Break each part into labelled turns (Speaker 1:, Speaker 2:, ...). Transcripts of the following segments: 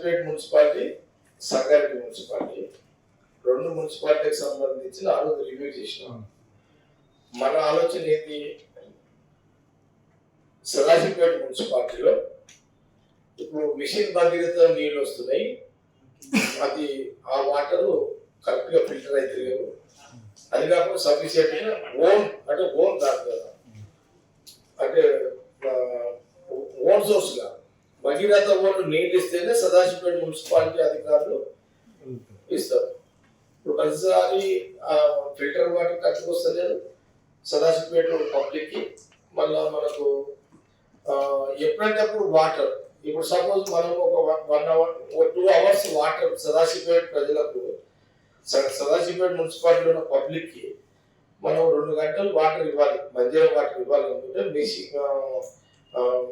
Speaker 1: Sadasivpet municipality, Sangareddy municipality, రెండు మున్సిపాలిటీకి సంబంధించిన ఆ రోజు రివ్యూ చేసినాం. మన ఆలోచన ఏంటి, సదాశివపేట మున్సిపాలిటీలో ఇప్పుడు మిషన్ భగీరథ నీళ్ళు వస్తున్నాయి, అది ఆ వాటర్ కరెక్ట్ గా ఫిల్టర్ అయితే లేవు. అది కాకుండా సఫిషియెంట్ గా ఓన్ కాదు కదా, అంటే ఓన్ సోర్స్ గా భగీరథ ఓన్ నీళ్ళు ఇస్తేనే సదాశివపేట మున్సిపాలిటీ అధికారులు ఇస్తారు. ఇప్పుడు ప్రతిసారి ఫిల్టర్ వాటర్ కట్టుకు వస్తలేదు సదాశివపేట పబ్లిక్ కి. మళ్ళా మనకు ఎప్పుడంటే అప్పుడు వాటర్, ఇప్పుడు సపోజ్ మనం ఒక 1 hour 2 hours వాటర్ సదాశివపేట ప్రజలకు, సదాశివపేట మున్సిపాలిటీలో ఉన్న పబ్లిక్ కి మనం 2 గంటలు వాటర్ ఇవ్వాలి, మంజీరా వాటర్ ఇవ్వాలి అనుకుంటే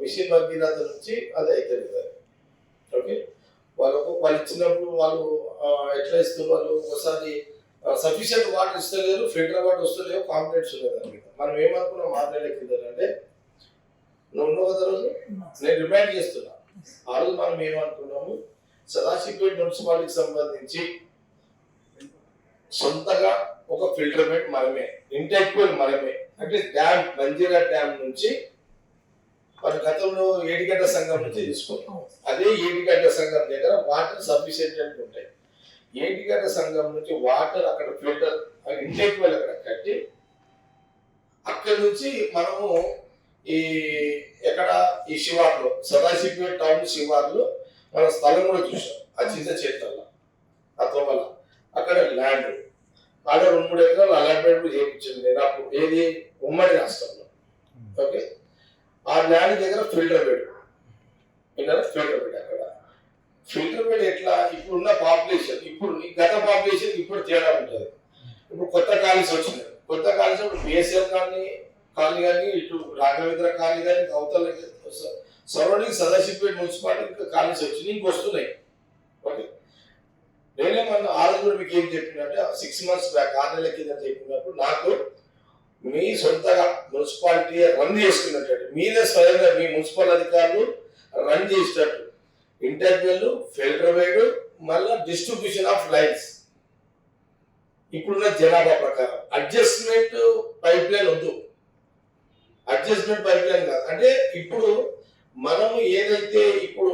Speaker 1: మిషన్ భగీరథ నుంచి అది అవుతుంది. ఓకే, వాళ్ళు ఇచ్చినప్పుడు వాళ్ళు ఎట్లా ఇస్తారు, వాళ్ళు ఒకసారి సఫిషియెంట్ వాటర్ ఇస్తలేరు, ఫిల్టర్ వాటర్ వస్తలేవు, కాంప్లైంట్స్ ఉన్నాయి దాని మీద. మనం ఏమనుకున్నాం 6 నెలల కింద అంటే, నువ్వు ఉన్నావు కదా రోజు, నేను రిమైండ్ చేస్తున్నా. ఆ రోజు మనం ఏమనుకున్నాము, సదాశివపేట మున్సిపాలిటీకి సంబంధించి సొంతగా ఒక ఫిల్టర్ బెడ్ మనమే, ఇంటెక్వల్ మనమే, అంటే డ్యామ్ మంజీరా డ్యామ్ నుంచి మన గతంలో ఏడిగడ్డ సంఘం నుంచి తీసుకుంటాం. అదే ఏడిగడ్డ సంఘం దగ్గర వాటర్ సఫిషియెంట్ ఉంటాయి. ఏడిగడ్డ సంఘం నుంచి వాటర్ అక్కడ ఫిల్టర్ ఇంటెక్వల్ అక్కడ కట్టి, అక్కడ నుంచి మనము ఈ శివార్లో, సదాశివపేట టౌన్ శివార్లో మన స్థలం కూడా చూసాం. ఆ చిన్న చేతుల్లో అతవల అక్కడ ల్యాండ్, ఆడ 2-3 ఎకరాలు అలాట్మెంట్ చేయించింది నాకు, ఏది ఉమ్మడి రాష్ట్రంలో. ఓకే, ఆ ల్యాండ్ దగ్గర ఫిల్టర్ బెడ్ అక్కడ ఫిల్టర్ బెడ్ ఎట్లా, ఇప్పుడున్న పాపులేషన్, ఇప్పుడు గత పాపులేషన్ ఇప్పుడు తేడా ఉంటుంది. ఇప్పుడు కొత్త కాలనీస్ వచ్చినాయి, కొత్త కాలనీస్ ఇప్పుడు బిఎస్ఎల్ కాలనీ కానీ, ఇటు రాఘవేంద్ర కాలనీ కానీ, అవతల సరౌండింగ్ సదాశివపేట మున్సిపాలిటీ కాలనీస్ వచ్చి నీకు వస్తున్నాయి. ఓకే, నేనేమన్నా ఆ రోజు కూడా మీకు ఏం చెప్పినట్టే 6 months బ్యాక్ 6 నెలల కింద చెప్పినప్పుడు, నాకు మీ సొంతగా మున్సిపాలిటీ రన్ చేసుకున్నట్టు, మీరే స్వయంగా మీ మున్సిపల్ అధికారులు రన్ చేసేటట్టు ఇంటర్వ్యూలు, ఫిల్టర్ బెడ్, మళ్ళీ డిస్ట్రిబ్యూషన్ ఆఫ్ లైన్స్ ఇప్పుడున్న జనాభా ప్రకారం. అడ్జస్ట్మెంట్ పైప్ లైన్ వద్దు, అడ్జస్ట్మెంట్ పైప్ లైన్ కాదు. అంటే ఇప్పుడు మనము ఏదైతే ఇప్పుడు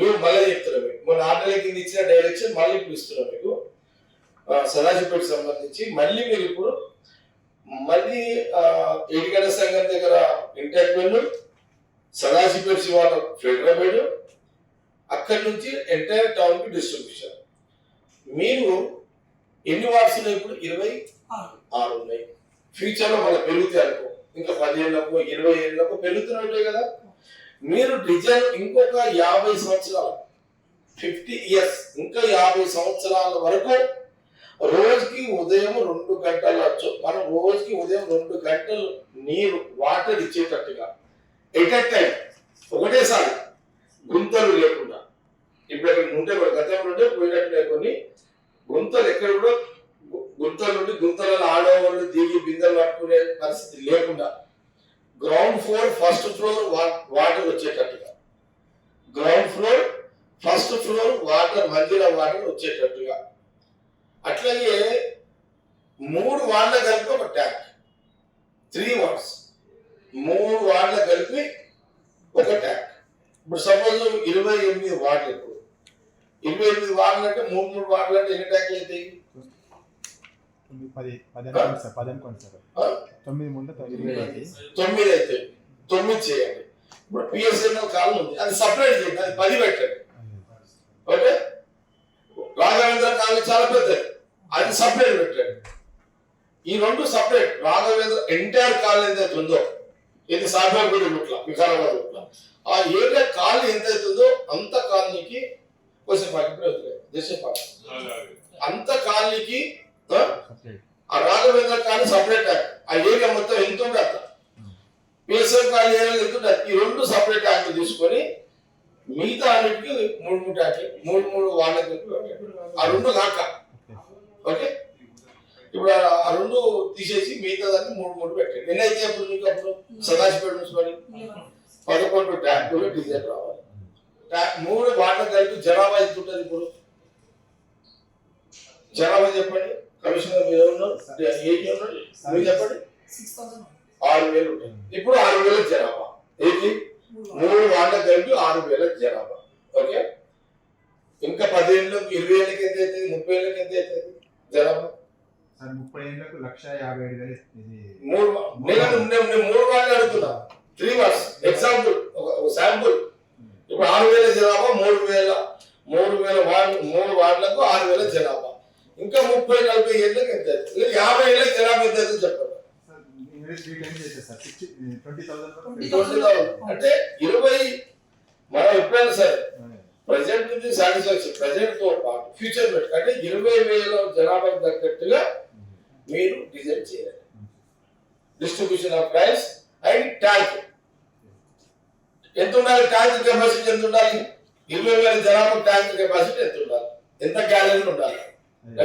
Speaker 1: మేము మళ్ళీ చెప్తున్నాం, మన 6 నెలల కింద ఇచ్చిన డైరెక్షన్ మళ్ళీ ఇప్పుడు ఇస్తున్నాం మీకు సదాశివపేటకు సంబంధించి. మళ్ళీ మీరు ఇప్పుడు మళ్ళీ ఏడిగడ్డ సంఘం దగ్గర ఇంటర్వ్యూలు, సదాశివపేట శివార్ల ఫిల్టర్ బెడ్, అక్కడి నుంచి ఎంటైర్ టౌన్ కి డిస్ట్రిబ్యూషన్. మీరు ఎన్ని వార్డ్స్ ఉన్నాయి ఇప్పుడు? 26 ఉన్నాయి. ఫ్యూచర్ లో మళ్ళీ పెరుగుతాయి అనుకో, ఇంకా 10 ఏళ్ళకు 20 ఏళ్ళకు పెరుగుతున్నట్లే కదా. మీరు డిజైన్ ఇంకొక 50 సంవత్సరాలు, 50 years, ఇంకా 50 సంవత్సరాల వరకు రోజుకి ఉదయం 2 గంటలు మనం రోజుకి ఉదయం 2 గంటలు నీరు వాటర్ ఇచ్చేటట్టుగా ఎట్ ఎ టైం, ఒకటేసారి, గుంతలు లేకుండా. ఇప్పుడు అక్కడ ఉంటే కూడా గతంలో ఉంటే పోయినట్టు కొన్ని గుంతలు ఎక్కడ కూడా, గుంతలు నుండి గుంతలలో ఆడవాళ్ళు దిగి బిందెలు పట్టుకునే పరిస్థితి లేకుండా, ground floor first floor water వచ్చేటట్టుగా, ground floor first floor water Manjira water వచ్చేటట్టుగా. అట్లాగే 3 వార్డుల కలిపి ఒక ట్యాంక్, 3 wards, 3 వార్డుల కలిపి ఒక ట్యాంక్. ఇప్పుడు సపోజ్ 28 వార్డులు, ఇప్పుడు 28 వార్డులు అంటే 3 వార్డులు అంటే ఎన్ని ట్యాంకులు అవుతాయి? 9 అయితే 9 చేయండి. ఇప్పుడు పిఎస్ఎన్ఎల్ కాలం ఉంది, అది సపరేట్ చేయండి, అది 10 పెట్టండి. ఓకే, రాఘవేంద్ర కాలనీ చాలా పెద్దది, అది సపరేట్ పెట్టండి. ఈ 2 సపరేట్. రాఘవేంద్ర ఎంటైర్ కాలనీ ఎంత ఉందో, ఇది సాఫ్ట్వేర్ గుట్ల, వికారాబాద్ గుట్ల, ఆ ఏరియా కాలనీ ఎంత అవుతుందో అంత కాలనీకి అంత కాలనీకి ఆ రాఘవేంద్ర కాలనీ సపరేట్ ట్యాంక్. ఆ ఏరియా మొత్తం ఎంత ఉంటే అంత, పిఎస్ఎఫ్ కాలనీ ఏరియా ఎంత ఉంటే ఈ 2 సపరేట్ ట్యాంకులు తీసుకొని మిగతా అన్నిటికి 3 ట్యాంకులు, 3 వాళ్ళకి ఆ 2 కాక. ఓకే, ఇప్పుడు ఆ 2 తీసేసి మిగతా దాన్ని 3 పెట్టండి. ఎన్నైతే అప్పుడు మీకు అప్పుడు సదాశివపేట మున్సిపాలిటీ 11 ట్యాంకులు డిజైన్ రావాలి. మూడు వాటర్ కలిపి జనాభా ఎంత ఉంటుంది ఇప్పుడు? జనాభా చెప్పండి. కమిషనర్ మీరు ఉన్నారు, ఏపీ ఉన్నారు, మీరు చెప్పండి. 6,000 ఉంటుంది. ఇప్పుడు 6,000 జనాభా. ఏంటి? 3 వార్డులకు కలిపి 6,000 జనాభా. ఓకే. ఇంకా 10 ఏళ్ళకి 20 ఏళ్ళకి ఎంత అవుతుంది? 30 ఏళ్ళకి ఎంత అవుతుంది జనాభా?
Speaker 2: 30 ఏళ్ళకు 1,57,000.
Speaker 1: నేను 3 వార్డులు అడుగుతున్నా. 3 వార్డ్స్ ఎగ్జాంపుల్, ఒక శాంపుల్. ఇప్పుడు 6,000 జనాభా, 3,000 వార్డులకు 6,000 జనాభా. ఇంకా 30-40 ఏళ్ళకి ఎంత అవుతుంది? 50 ఏళ్ళకి జనాభా ఎంత అవుతుంది చెప్పండి. అంటే 20 మనం ఎప్పుడైనా సరే ప్రజెంట్ నుంచి సాటిస్ఫాక్షన్, ప్రజెంట్ తో పాటు ఫ్యూచర్ పెట్టి అంటే 20,000 జనాభాకు తగ్గట్టుగా మీరు డిజైన్ చేయాలి. Distribution of price and tank ఎంత ఉండాలి? ట్యాంక్ కెపాసిటీ ఎంత ఉండాలి? 20,000 జనాభా ట్యాంక్ కెపాసిటీ ఎంత ఉండాలి? ఎంత గ్యాలరీలు ఉండాలి?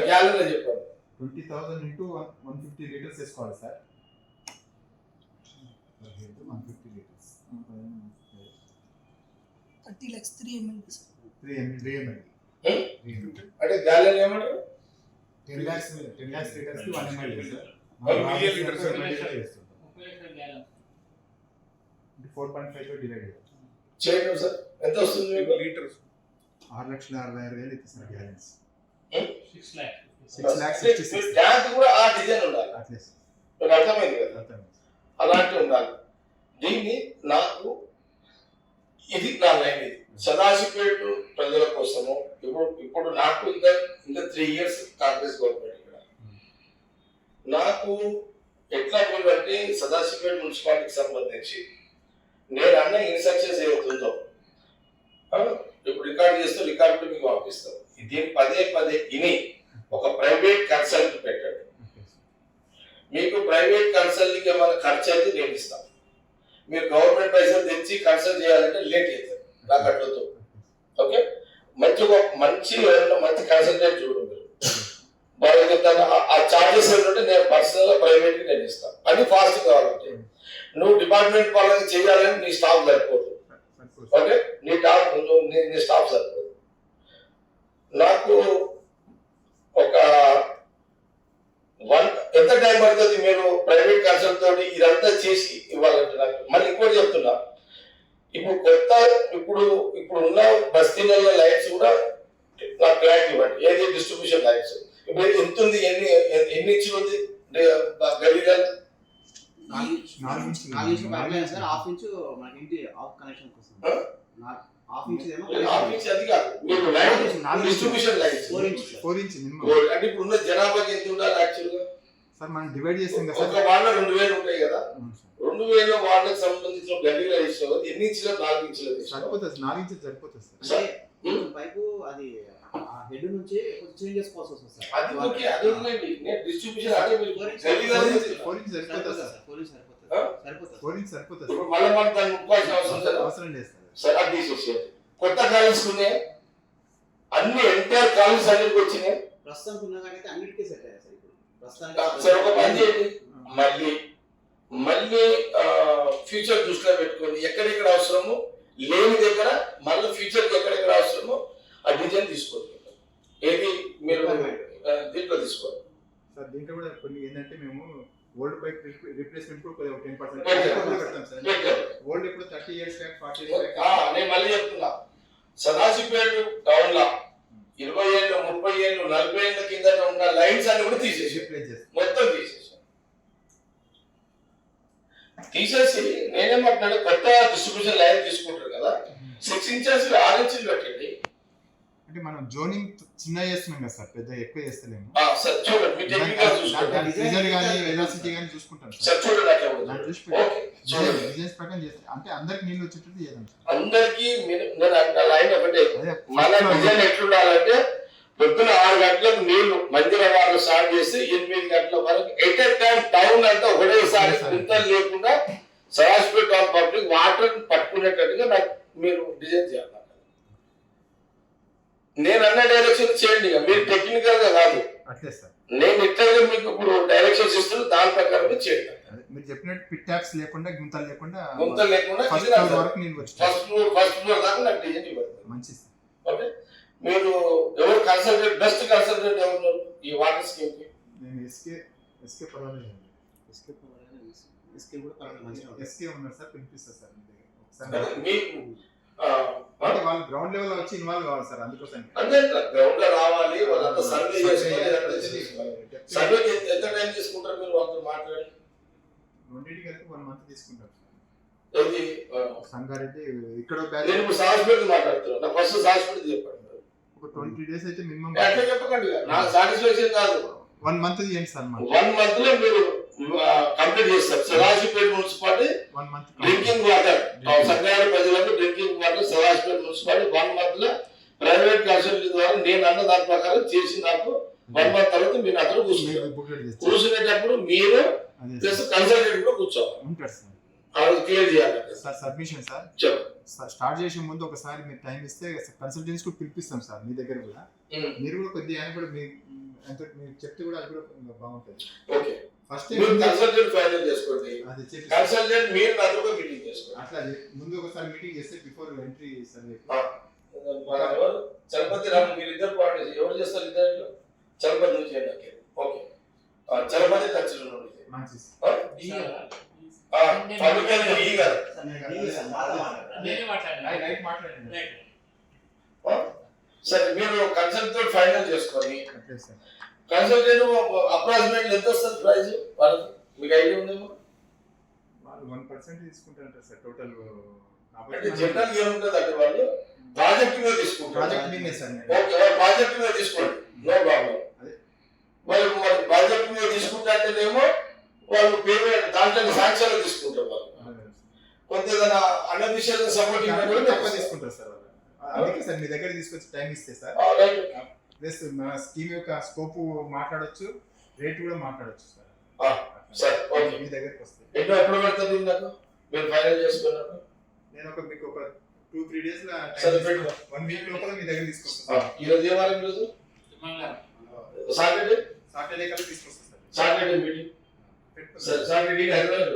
Speaker 1: గ్యాలరీలో చెప్పండి.
Speaker 2: 20,000 into 150 liters వేసుకోవాలి sir. 150 liters.
Speaker 3: 30 lakhs 3 ml.
Speaker 2: 3 ml.
Speaker 1: అంటే గ్యాలరీ ఏమంటారు?
Speaker 2: 10 lakhs liters కి 1 ml సార్. 4.5 తో డివైడ్
Speaker 1: చేయండి సార్. ఎంత వస్తుంది మీకు? లీటర్స్
Speaker 2: 6,66,000 ఇస్తుంది సార్ గ్యాలరీస్.
Speaker 1: 6,66,000. ట్యాంక్ కూడా ఆ డిజైన్ ఉండాలి. మీకు అర్థమైంది కదా? అలాంటి ఉండాలి. దీన్ని నాకు ఇది నా లైన్. ఇది సదాశివపేట ప్రజల కోసము. ఇప్పుడు నాకు ఇంకా 3 years కాంగ్రెస్ గవర్నమెంట్ ఇక్కడ. నాకు ఎట్లా పోయిందంటే సదాశివపేట మున్సిపాలిటీకి సంబంధించి నేను అన్న ఇన్స్ట్రక్షన్స్ ఏదవుతుందో ఇప్పుడు రికార్డ్ చేస్తూ రికార్డు మీకు పంపిస్తాం. దీన్ని పదే విని ఒక ప్రైవేట్ కన్సల్ట్ పెట్టండి. మీకు ప్రైవేట్ కన్సల్ట్కి ఏమైనా ఖర్చు అయితే నేను ఇస్తాను. మీరు గవర్నమెంట్ పైసలు తెచ్చి కన్సల్ట్ చేయాలంటే లేట్ అవుతుంది నాకు అట్లతో. ఓకే. మంచి కన్సల్టెంట్ చూడండి మీరు. బాగా చెప్తాను. ఆ చార్జెస్ ఏంటంటే నేను పర్సనల్ ప్రైవేట్ నేను ఇస్తాను. అది ఫాస్ట్ కావాలంటే నువ్వు డిపార్ట్మెంట్ వాళ్ళకి చేయాలని నీ స్టాఫ్ సరిపోదు. ఓకే. నీ స్టాఫ్ సరిపోదు. నాకు ఒక ఎంత టైం పడుతుంది మీరు ప్రైవేట్ కన్సల్ట్ తోటి ఇదంతా చేసి ఇవ్వాలంటే? నాకు మళ్ళీ ఇంకోటి చెప్తున్నా. ఇప్పుడు ఉన్న బస్తీలలో లైట్స్ కూడా నాకు క్లారిటీ ఇవ్వండి. ఏది డిస్ట్రిబ్యూషన్ లైట్స్ ఇప్పుడు ఎంత ఉంది? ఎన్ని ఇంచులు ఉంది గలీగా?
Speaker 4: 4 ఇంచ్ పైప్ సార్. 1/2 ఇంచ్ మన ఇంటి ఆఫ్ కనెక్షన్ కోసం. 1/2 ఇంచ్ ఏమో.
Speaker 1: 1/2 ఇంచ్ అది కాదు. మీరు light distribution lights
Speaker 2: 4 inch minimum.
Speaker 1: అంటే ఇప్పుడు ఉన్న జనాభాకి ఎంత ఉండాలి యాక్చువల్ గా?
Speaker 2: సార్ మనం డివైడ్ చేస్తాం కదా సార్.
Speaker 1: ఒక వార్డులో 2,000 ఉంటాయి కదా. 2,000 వార్డులకు సంబంధించిన గల్లీలో ఇస్తావు. ఎన్ని ఇంచులు? 4 ఇంచులు
Speaker 2: సరిపోతుంది. 4 ఇంచులు సరిపోతుంది
Speaker 4: సార్. పైపు అది హెడ్ నుంచి చేంజ్ చేసుకోవాల్సి వస్తుంది సార్.
Speaker 1: అది ఓకే. అది ఉందండి. నేను డిస్ట్రిబ్యూషన్ అంటే మీరు గల్లీలో
Speaker 2: 4 ఇంచ్ సరిపోతుంది సార్.
Speaker 4: 4 ఇంచ్ సరిపోతుంది.
Speaker 2: 4 ఇంచ్ సరిపోతుంది.
Speaker 1: ఇప్పుడు మళ్ళీ మనం దాన్ని ముట్టుకోవాల్సిన అవసరం లేదు
Speaker 2: సార్.
Speaker 1: సరే అది తీసేసేది. కొత్త కాలేజీస్ ఉన్నాయి. అన్ని ఎంటైర్ కాలేజీస్ అన్నిటికి వచ్చినాయి.
Speaker 4: ప్రస్తుతానికి ఉన్న కానీ అన్నిటికీ సెట్ అయ్యాయి సార్. ఇప్పుడు ప్రస్తుతానికి
Speaker 1: సరే ఒక పని చేయండి. మళ్ళీ ఫ్యూచర్ దృష్టిలో పెట్టుకొని ఎక్కడెక్కడ అవసరమో లేని దగ్గర మళ్ళీ ఫ్యూచర్కి ఎక్కడెక్కడ అవసరమో ఆ డిజైన్ తీసుకోండి. ఏది మీరు దీంట్లో తీసుకోండి
Speaker 2: సార్. దీంట్లో కూడా కొన్ని ఏంటంటే మేము ఓల్డ్ పైప్ రిప్లేస్మెంట్ కూడా 10% పెడతాం సార్. ఓల్డ్ ఇప్పుడు 30 years బ్యాక్ 40 years బ్యాక్.
Speaker 1: నేను మళ్ళీ చెప్తున్నా. సదాశివపేట టౌన్ లో 20 ఏళ్ళు 30 ఏళ్ళు 40 ఏళ్ళ కింద ఉన్న లైన్స్ అన్ని కూడా తీసేసి మొత్తం తీసేసి నేనేమంటున్నాడు కొత్త డిస్ట్రిబ్యూషన్ లైన్ తీసుకుంటారు కదా 6 inches 6 inches పెట్టండి.
Speaker 2: అంటే మనం జోనింగ్ చిన్న చేస్తున్నాం కదా సార్. పెద్ద ఎక్కువ చేస్తలేము
Speaker 1: సార్. చూడండి మీ టెక్నికల్ చూసుకోండి.
Speaker 2: డిజైన్ గాని వెలాసిటీ గాని చూసుకుంటాం
Speaker 1: సార్. చూడండి అట్లా
Speaker 2: దాన్ని చూసి డిజైన్స్ ప్రకారం చేస్తాం. అంటే అందరికి నీళ్ళు వచ్చేటట్టు చేద్దాం సార్.
Speaker 1: అందరికి నేను లైన్ ఒకటే. మన డిజైన్ ఎట్లుండాలంటే పొద్దున 6 గంటలకు నీళ్లు మందిర వాళ్ళు స్టార్ట్ చేసి 8 గంటల వరకు ఎట్ ఎ టైం టౌన్ అంతా ఒకటేసారి గుంతలు లేకుండా సదాశివపేట టౌన్ పబ్లిక్ వాటర్ పట్టుకునేటట్టుగా నాకు మీరు డిజైన్ చేయాలి. నేను అన్న డైరెక్షన్ చేయండి. మీరు టెక్నికల్ గా కాదు.
Speaker 2: అట్లే సార్.
Speaker 1: నేను ఇట్లా మీకు ఇప్పుడు డైరెక్షన్స్ ఇస్తున్నా దాని ప్రకారం చేయండి.
Speaker 2: అదే మీరు చెప్పినట్టు పిట్ ట్యాప్స్ లేకుండా గుంతలు లేకుండా
Speaker 1: గుంతలు లేకుండా
Speaker 2: ఫస్ట్ ఫ్లోర్ వరకు నేను వచ్చి
Speaker 1: ఫస్ట్ ఫ్లోర్ దాకా నాకు డిజైన్ ఇవ్వండి.
Speaker 2: మంచిది.
Speaker 1: ఓకే, మీరు ఎవరు కన్సల్టెంట్, బెస్ట్ కన్సల్టెంట్ ఎవరు ఈ వాటర్ స్కీమ్ కి?
Speaker 2: నేను ఎస్కే పర్వాలేదు.
Speaker 4: ఎస్కే కూడా పర్వాలేదు, మంచిగా ఉంటుంది.
Speaker 2: ఎస్కే ఉన్నారు సార్, పిలిపిస్తారు సార్ మీ దగ్గర ఒకసారి.
Speaker 1: అంటే మీకు
Speaker 2: అంటే వాళ్ళు గ్రౌండ్ లెవెల్ వచ్చి ఇన్వాల్వ్ కావాలి సార్, అందుకోసం.
Speaker 1: అంటే గ్రౌండ్ లో రావాలి, వాళ్ళంతా సర్వే చేసుకోవాలి. సర్వే ఎంత టైం తీసుకుంటారు మీరు వాళ్ళతో మాట్లాడి?
Speaker 2: రెండింటికి కలిపి 1 month తీసుకుంటారు సార్.
Speaker 1: ఏది
Speaker 2: సంగారెడ్డి ఇక్కడ
Speaker 1: నేను ఇప్పుడు సాహస్పేట మాట్లాడుతున్నాను. నా ఫస్ట్ సాహస్పేట చెప్పండి.
Speaker 2: ఒక 20 days అయితే మినిమం.
Speaker 1: అట్లా చెప్పకండి, నాకు సాటిస్ఫాక్షన్ కాదు.
Speaker 2: 1 month ఇవ్వండి సార్.
Speaker 1: 1 month లో మీరు కంప్లీట్ చేస్తారు. Sadashivpet municipality
Speaker 2: 1 month
Speaker 1: drinking water, Sangareddy ప్రజలకు drinking water Sadashivpet municipality 1 month లో ప్రైవేట్ కన్సల్టెంట్ ద్వారా నేను అన్న దాని ప్రకారం చేసి నాకు 1 month తర్వాత మీరు అక్కడ కూర్చునేటప్పుడు మీరు ప్లస్ కన్సల్టెంట్ కూడా కూర్చోవాలి.
Speaker 2: ఉంటాడు సార్.
Speaker 1: అది క్లియర్ చేయాలి
Speaker 2: సార్. సబ్మిషన్ సార్
Speaker 1: చెప్పండి.
Speaker 2: స్టార్ట్ చేసే ముందు ఒకసారి మీరు టైం ఇస్తే కన్సల్టెన్స్ కూడా పిలిపిస్తాం సార్ మీ దగ్గర కూడా. మీరు కూడా కొద్దిగా ఆయన కూడా మీరు చెప్తే కూడా అది కూడా బాగుంటుంది.
Speaker 1: ఓకే,
Speaker 2: ఫస్ట్
Speaker 1: కన్సల్టెంట్ ఫైనల్ చేసుకోండి. కన్సల్టెంట్ మీరు నాతో మీటింగ్ చేసుకోండి.
Speaker 2: అట్లా ముందు ఒకసారి మీటింగ్ చేస్తే బిఫోర్ ఎంట్రీ సర్వే.
Speaker 1: ఎవరు చలపతి రాము మీరు ఇద్దరు పార్టీ ఎవరు చేస్తారు? ఇద్దరు చలపతి నుంచి చేయండి. ఓకే, చలపతి కన్సల్టెంట్ సరే, మీరు కన్సల్టెంట్ ఫైనల్ చేసుకొని కన్సల్టెంట్ అప్రాక్సిమేట్ ఎంత వస్తుంది ప్రైస్ వాళ్ళకి? మీకు ఐడియా ఉందేమో?
Speaker 2: వాళ్ళు 1% తీసుకుంటారంట సార్ టోటల్.
Speaker 1: అంటే జనరల్ ఏముంటుంది అంటే వాళ్ళు ప్రాజెక్ట్ మీద తీసుకుంటారు.
Speaker 2: ప్రాజెక్ట్ మీదే సార్.
Speaker 1: ఓకే, ప్రాజెక్ట్ మీద తీసుకోండి, నో ప్రాబ్లం. మరి ప్రాజెక్ట్ మీద తీసుకుంటాంటేనేమో వాళ్ళు పేమెంట్ దాంట్లో సాంక్షన్ తీసుకుంటారు. వాళ్ళు కొంత ఏదైనా అన్న విషయాలు సపోర్టింగ్
Speaker 2: తక్కువ తీసుకుంటారు సార్. అందుకే సార్ మీ దగ్గర తీసుకొచ్చి టైం ఇస్తే సార్ ప్లస్ మన స్కీమ్ యొక్క స్కోప్ మాట్లాడొచ్చు, రేట్ కూడా మాట్లాడొచ్చు సార్.
Speaker 1: సార్ ఓకే,
Speaker 2: మీ దగ్గరికి వస్తే
Speaker 1: ఎప్పుడు పెడతారు నాకు మీరు ఫైనల్ చేసుకున్నాను?
Speaker 2: నేను మీకు ఒక 2-3 days 1 week లోపల మీ దగ్గర తీసుకొస్తాను.
Speaker 1: ఈరోజు ఏ వారం? ఈరోజు సాటర్డే
Speaker 2: కల్లా తీసుకొస్తాను సార్.
Speaker 1: Saturday meeting Saturday Hyderabad.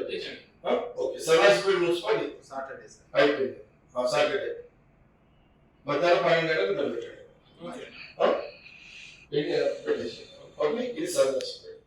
Speaker 1: Okay, Sadasivpet municipality
Speaker 2: Saturday sir
Speaker 1: అయిపోయింది. సాటర్డే మధ్యాహ్నం 12 గంటలకు పెట్టండి. ఓకే, ఇది సదాశివపేట.